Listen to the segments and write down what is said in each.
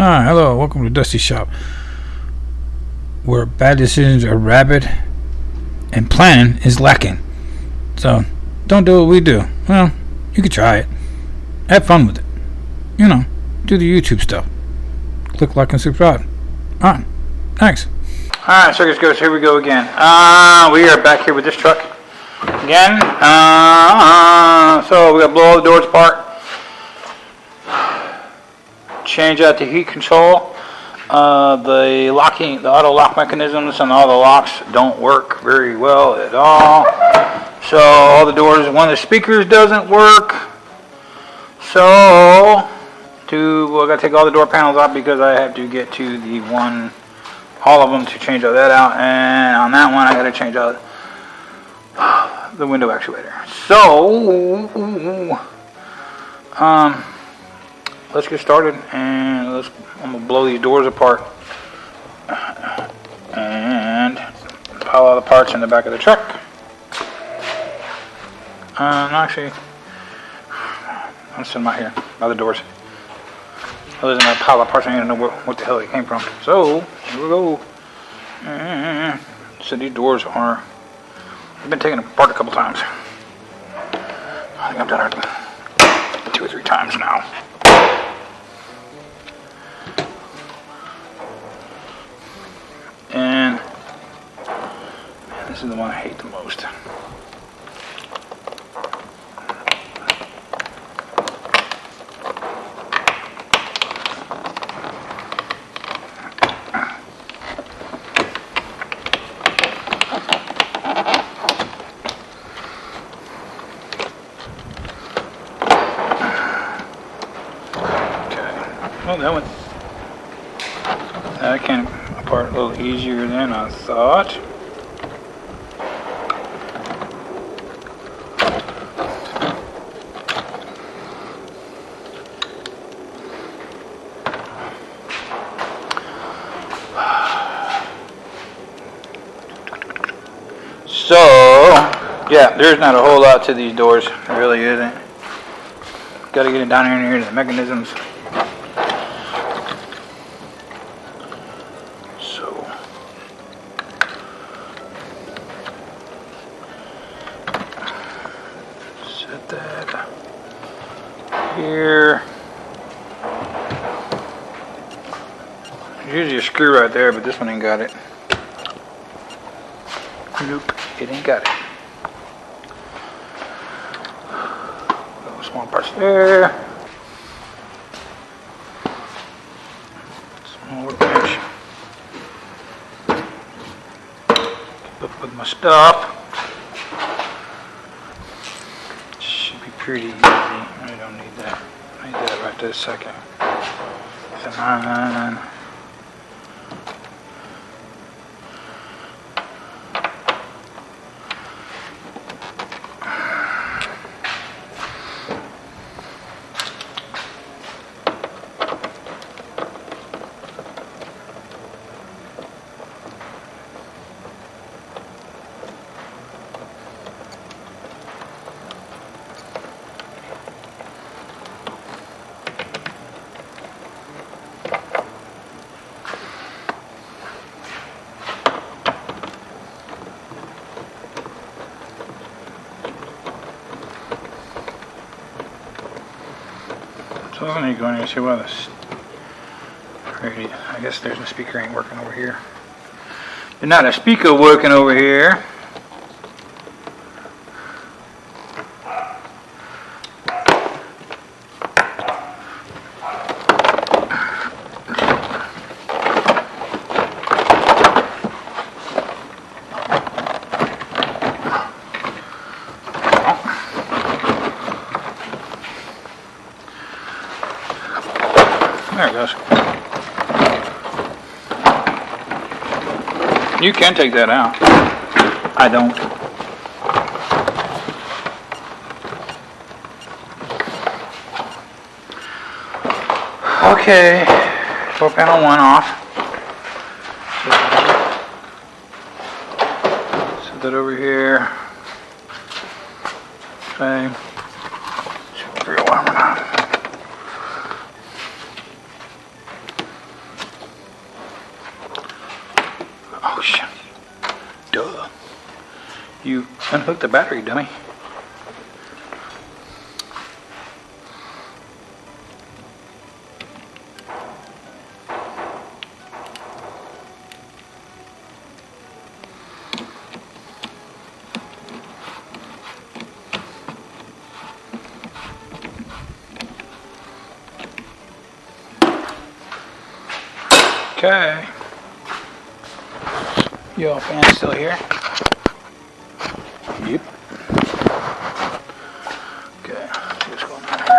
Hi, hello, welcome to Dusty Shop, where bad decisions are rabid and planning is lacking. So, don't do what we do. Well, you could try it. Have fun with it. You know, do the YouTube stuff. Click like and subscribe. Alright, thanks. Alright, circus goes, here we go again. We are back here with this truck again. So we got to blow all the doors apart. Change out the heat control. The auto lock mechanisms on all the locks don't work very well at all. So all the doors, one of the speakers doesn't work. So I gotta take all the door panels out because I have to get to all of them to change all that out. And on that one, I gotta change out the window actuator. So let's get started, and I'm gonna blow these doors apart and pile all the parts in the back of the truck. Actually, I'm sitting out here by the doors. Other than that pile of parts, I don't know what the hell they came from. So here we go. So these doors I've been taken apart a couple times. I think I've done it 2 or 3 times now. And this is the one I hate the most. Oh, that came apart a little easier than I thought. So, yeah, there's not a whole lot to these doors. There really isn't. Got to get it down here to the mechanisms. Set that here. There's usually a screw right there, but this one ain't got it. Nope, it ain't got it. Little small parts there. Small workbench. Keep up with my stuff. Pretty easy. I don't need that. I need that right this second. So So I need to go in here and see why this. I guess there's a speaker ain't working over here. There's not a speaker working over here. There it goes. You can take that out. I don't. Okay. Door panel 1 off. Set that over here. Okay. Real armor now. Unhook the battery, dummy. Okay. Your fan's still here? Yep. Okay, let's see what's going on here.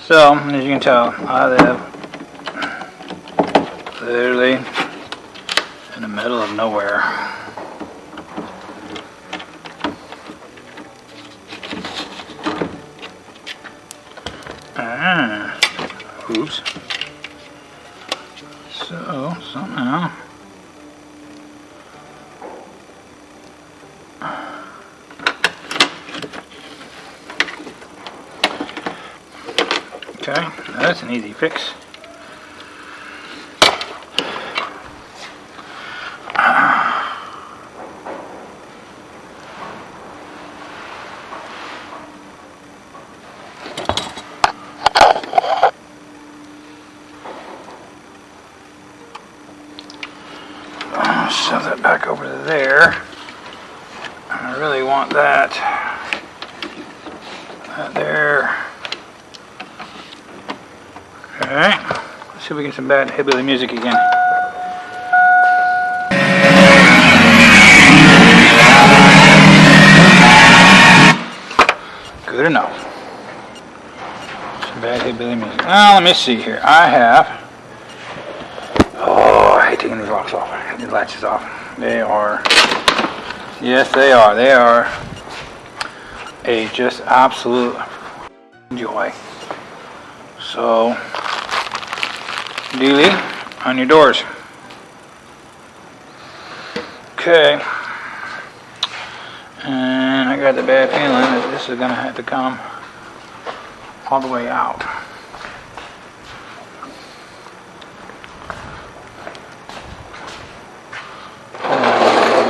So, as you can tell, I live literally in the middle of nowhere. Oops. So, somehow, okay, that's an easy fix. Shove that back over to there. I really want that there. Alright, let's see if we get some bad hillbilly music again. Good enough. Some bad hillbilly music. Now, let me see here. I have... Oh, I hate taking these locks off. These latches off. They are... Yes, they are. They are a just absolute joy. So... Dealy on your doors. Okay. And I got the bad feeling that this is going to have to come all the way out.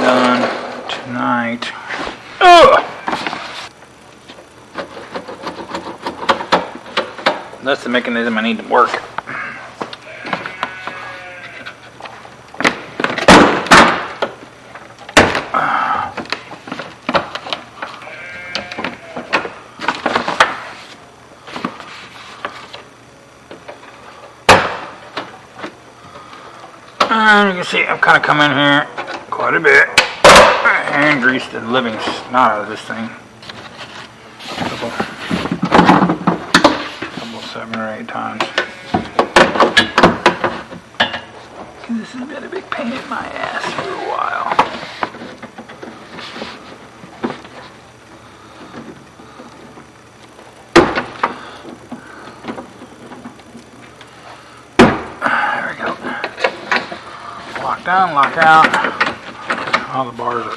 Done tonight. Ugh! That's the mechanism I need to work. And you can see I've kind of come in here quite a bit and greased the living snot out of this thing. Couple 7 or 8 times. This has been a big pain in my ass for a while. Lock down, lock out. All the bars are...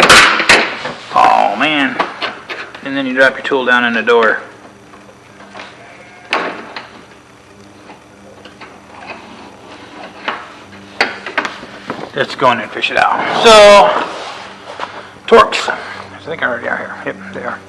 Oh, man. And then you drop your tool down in the door. Let's go in and fish it out. So, Torx. I think I already are here. Yep, they are.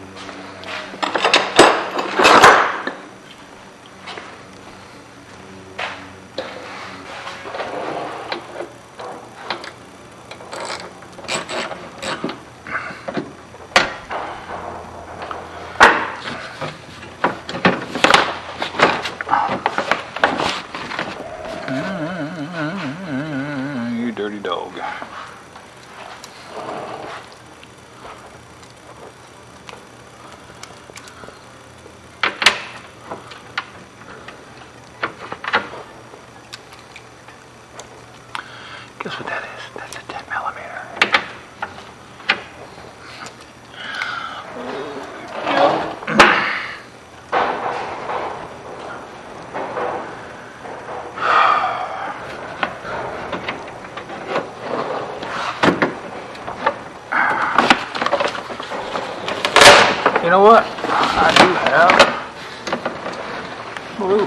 You dirty dog. Guess what that is? That's a 10 millimeter. Yep. know what? I do have blue.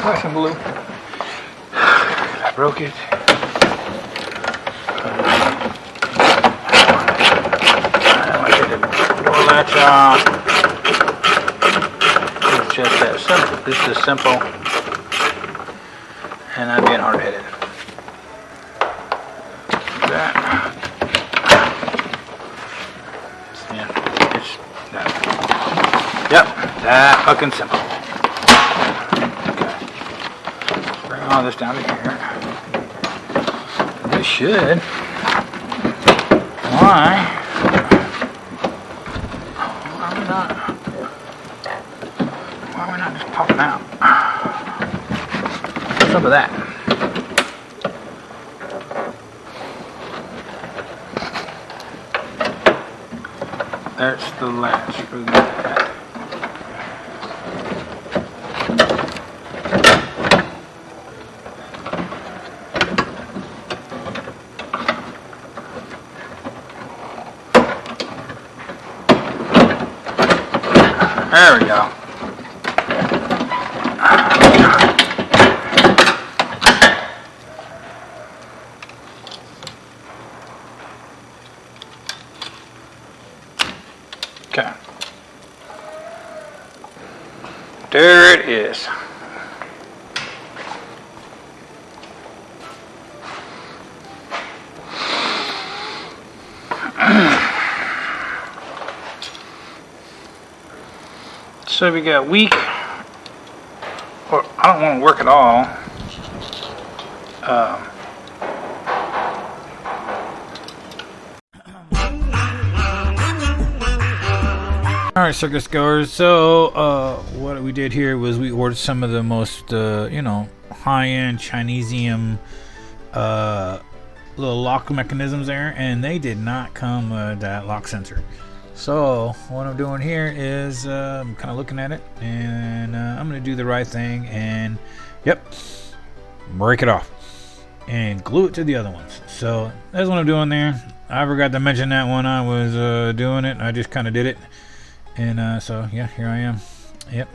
Got some blue. I broke it. I get the door latch on. It's just that simple. This is simple. And I'm being hard-headed. That. Yeah, it's that. Yep, that fucking simple. Okay. Bring all this down to here. This should. Why are we not just popping out? What's up with that? That's the latch for that. There we go. Okay. There it is. So we got weak, or I don't want to work at all. Alright, circus goers, so what we did here was we ordered some of the most high-end Chinesium little lock mechanisms there, and they did not come with that lock sensor. So what I'm doing here is I'm kind of looking at it, and I'm going to do the right thing and break it off and glue it to the other ones. So that's what I'm doing there. I forgot to mention that when I was doing it. I just kind of did it. And so yeah, here I am. Yep.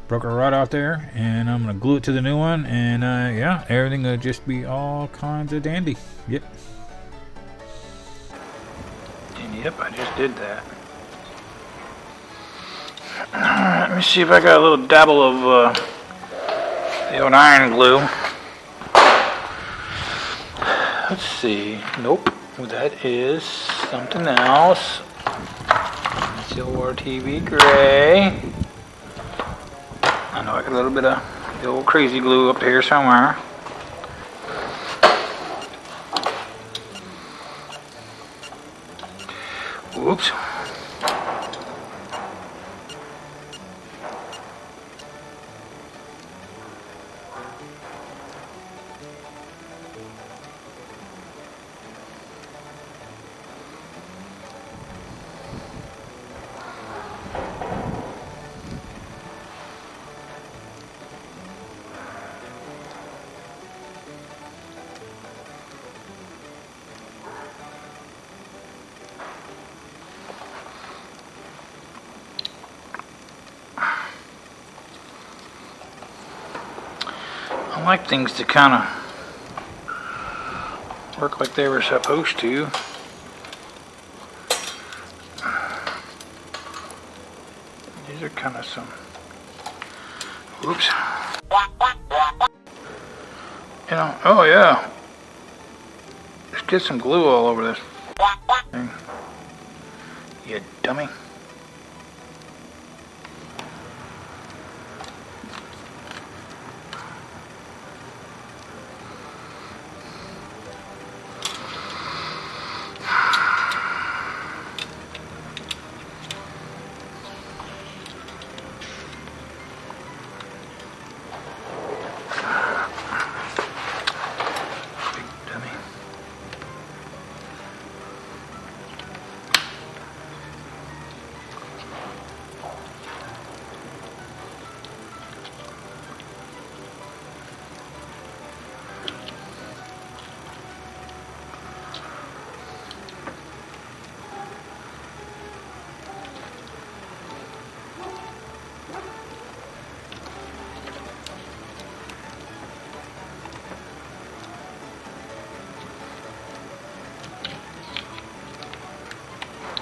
Broke it right out there, and I'm gonna glue it to the new one, and yeah, everything will just be all kinds of dandy. Yep. And yep, I just did that. Alright, let me see if I got a little dabble of the old iron glue. Let's see. Nope, that is something else. Silver TV gray. I know I got a little bit of the old crazy glue up here somewhere. Whoops. I like things to kind of work like they were supposed to. These are kind of some, whoops. Oh yeah. Let's get some glue all over this thing. You dummy.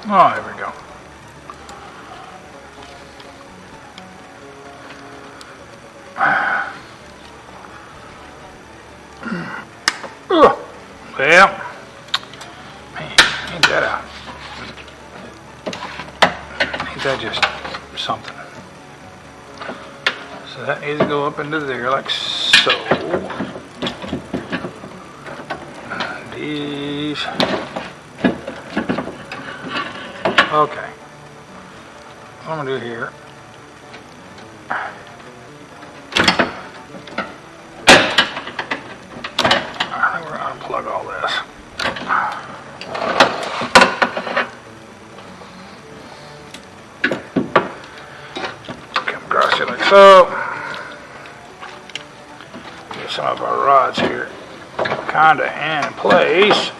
Oh, there we go. Well, man, ain't that just something? So that needs to go up into there like so. These. Okay. What I'm gonna do here. I think we're gonna unplug all this. Come across here like so. Get some of our rods here kinda in place.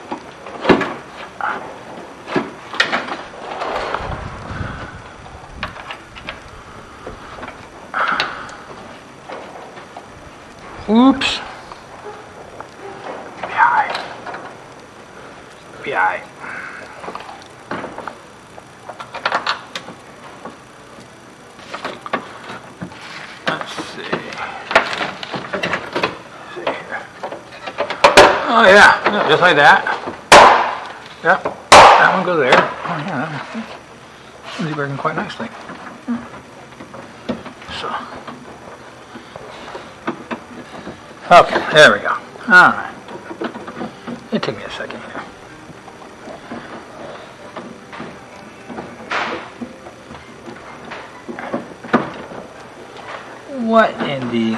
Oops. Be alright. Let's see. Oh yeah, just like that. Yep, that one goes there. Oh yeah, that one seems to be working quite nicely. So, okay, there we go. All right. It took me a second here. What in the?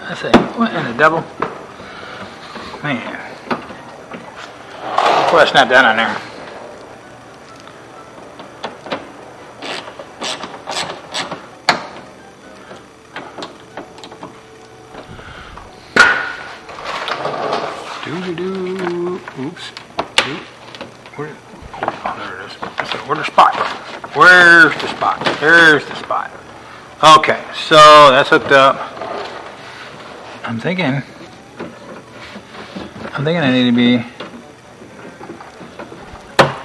I say, what in the devil? Man. Before I snap that on there. Oops. Where? Oh, there it is. So, where's the spot? Where's the spot? There's the spot. Okay, so that's hooked up. I'm thinking I need to be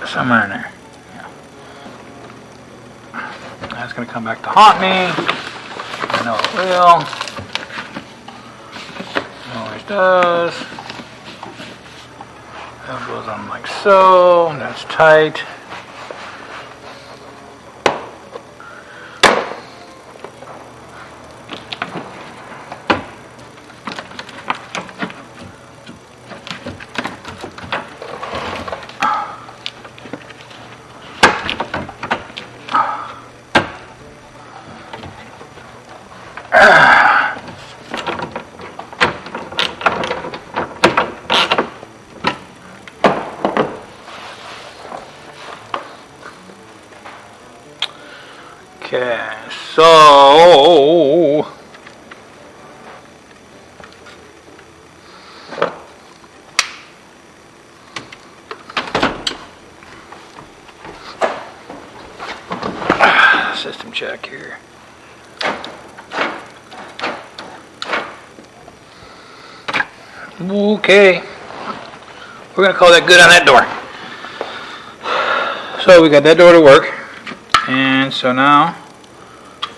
somewhere in there. Yeah. That's gonna come back to haunt me. I know it will. It always does. That goes on like so, and that's tight. Okay, so system check here. Okay, we're gonna call that good on that door. So we got that door to work, and so now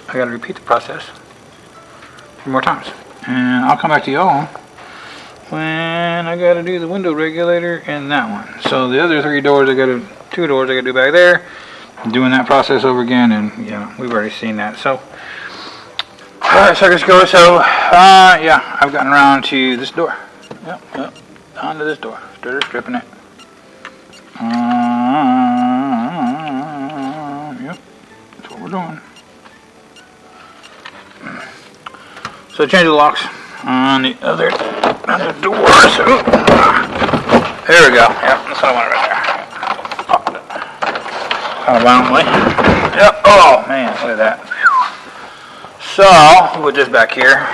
I got to repeat the process 3 more times, and I'll come back to y'all when I got to do the window regulator and that one. So the other 2 doors I got to do back there. I'm doing that process over again, and yeah, we've already seen that. So all right, so let's go. So yeah, I've gotten around to this door. Yep, onto this door. Started stripping it. Yep, that's what we're doing. So change the locks on the other doors. Ooh. There we go. Yep, that's what I want right there. Kind of violently. Yep. Oh man, look at that. So we'll put this back here.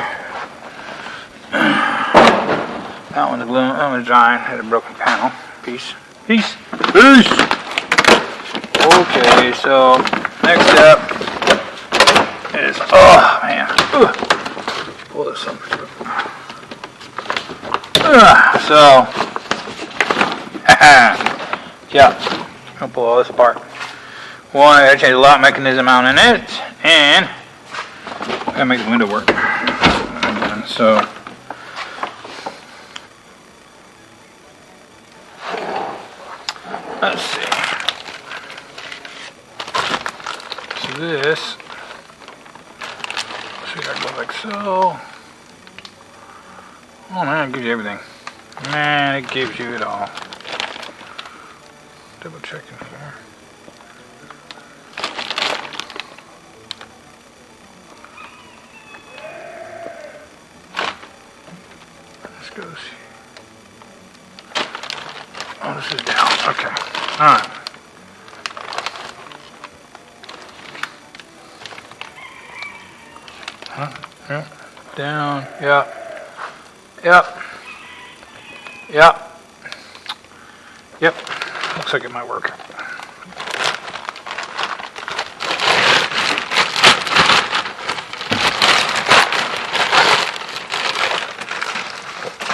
That one's glue. That one's drying. Had a broken panel. Peace. Okay, so next step is, oh man, pull this up. So Yeah, I'll pull all this apart. Well, I gotta change the lock mechanism out in it, and I gotta make the window work. So, let's see. So this, see that goes like so. Oh man, it gives you everything. Man, it gives you it all. Double checking here. This goes. Oh, this is down. Okay. Alright. Huh? Yep. Down. Yep. Yep. Yep. Yep. Looks like it might work.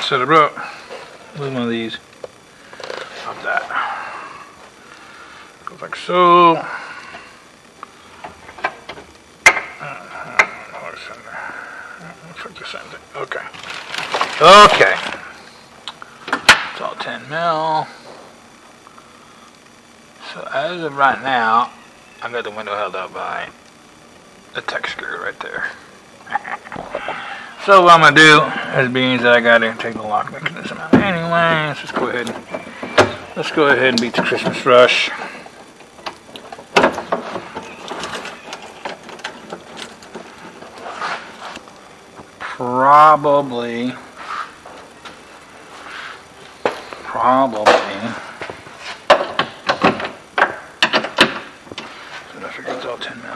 So I brought one of these of that. Goes like so. Looks like the same thing. Okay. Okay. It's all 10 mil. So as of right now, I've got the window held up by the tech screw right there. So what I'm gonna do is being that I gotta take the lock mechanism out anyway. Let's just go ahead and beat the Christmas rush. Probably. So I figure it's all 10 mil.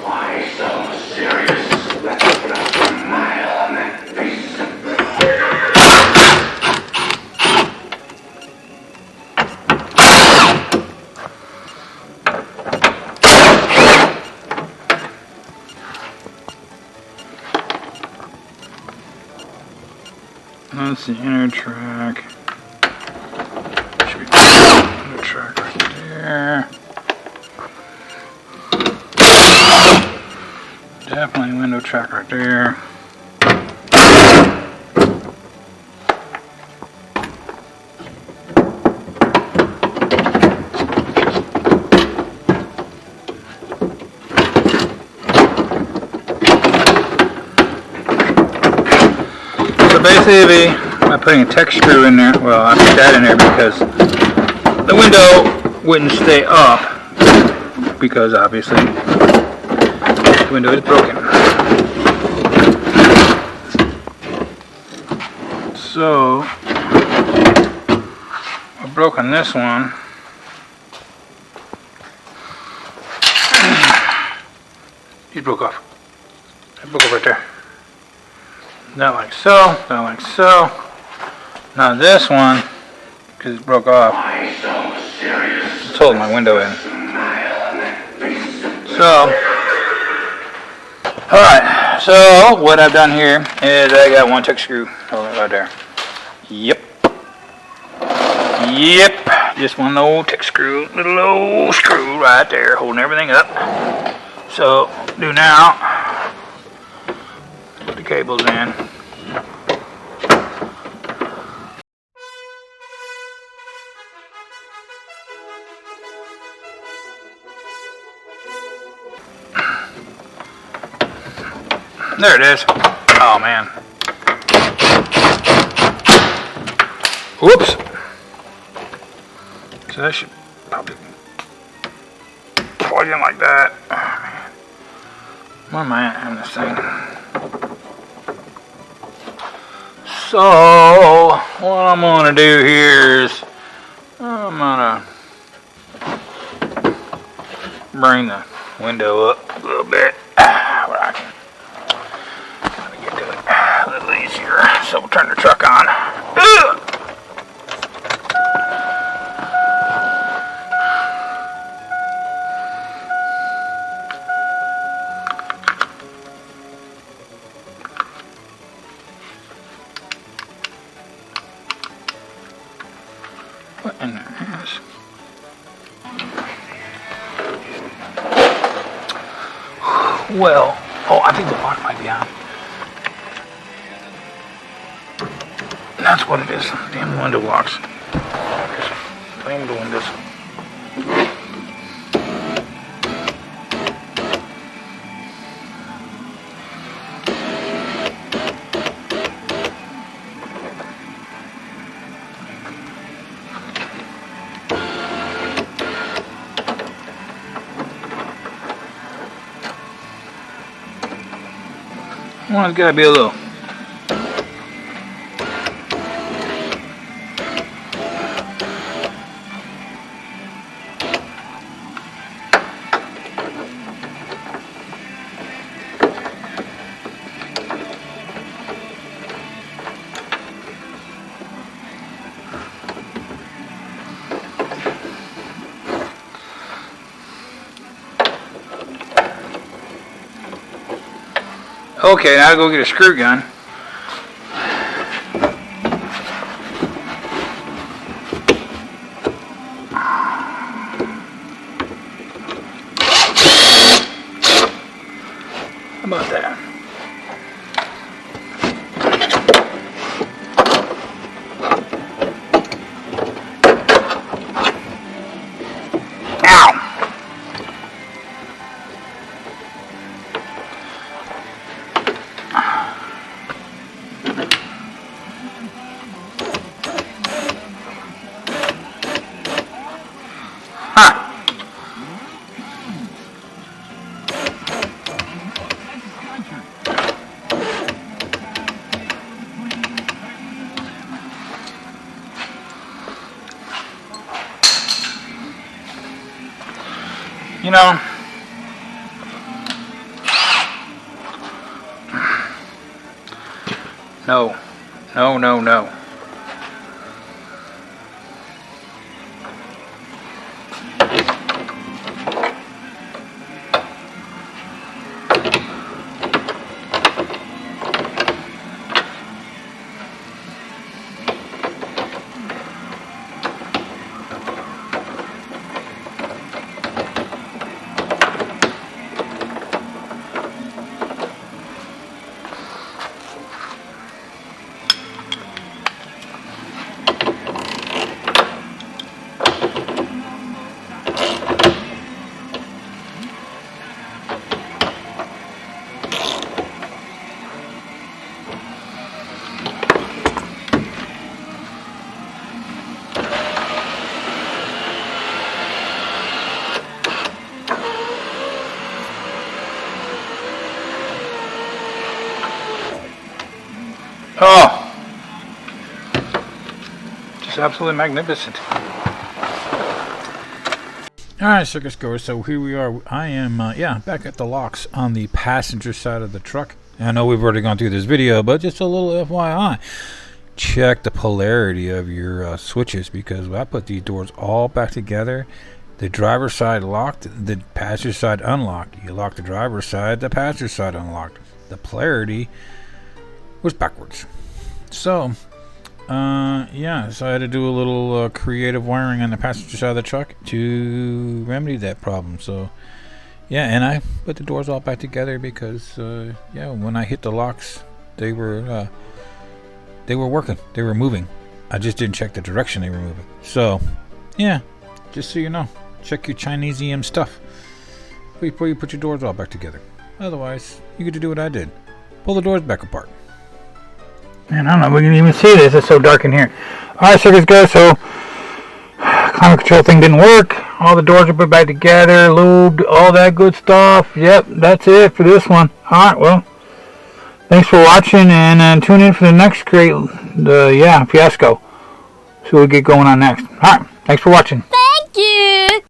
Why so serious? Let's put a smile on that face. That's the inner track. Should be inner track right there. Definitely window track right there. So basically, by putting a tech screw in there, well, I put that in there because the window wouldn't stay up, because obviously the window is broken. So I've broken this one. It broke off. It broke off right there. Not like so, not like so. Now this one, because it broke off, Why so serious? it's holding my window in. So, alright, so what I've done here is I got one tech screw holding it right there. Yep. Yep. Just one old tech screw, little old screw right there holding everything up. So, do now, put the cables in. There it is. Oh man. Whoops. So that should probably plug in like that. Oh man. Where am I at on this thing? So what I'm gonna do here is I'm gonna bring the window up a little bit where I can get to it a little easier. So we'll turn the truck on. And there it is. Well, oh, I think the lock might be on. That's what it is. Damn window locks. Just flame the windows. Well, it's gotta be a little. Okay, now I'll go get a screw gun. How about that? Ow! You know, no. Oh, just absolutely magnificent. Alright, circus goers, so here we are. I am, back at the locks on the passenger side of the truck. I know we've already gone through this video, but just a little FYI. Check the polarity of your switches, because I put these doors all back together. The driver's side locked, the passenger side unlocked. You lock the driver's side, the passenger side unlocked. The polarity was backwards. So, so I had to do a little creative wiring on the passenger side of the truck to remedy that problem. So, yeah, and I put the doors all back together because, when I hit the locks, they were working. They were moving. I just didn't check the direction they were moving. So, yeah, just so you know, check your Chinese EM stuff before you put your doors all back together. Otherwise, you get to do what I did. Pull the doors back apart. Man, I don't know if we can even see this. It's so dark in here. Alright, circus guys, so climate control thing didn't work. All the doors are put back together, lubed, all that good stuff. Yep, that's it for this one. Alright, well, thanks for watching, and tune in for the next fiasco. See what we get going on next. Alright, thanks for watching. Thank you!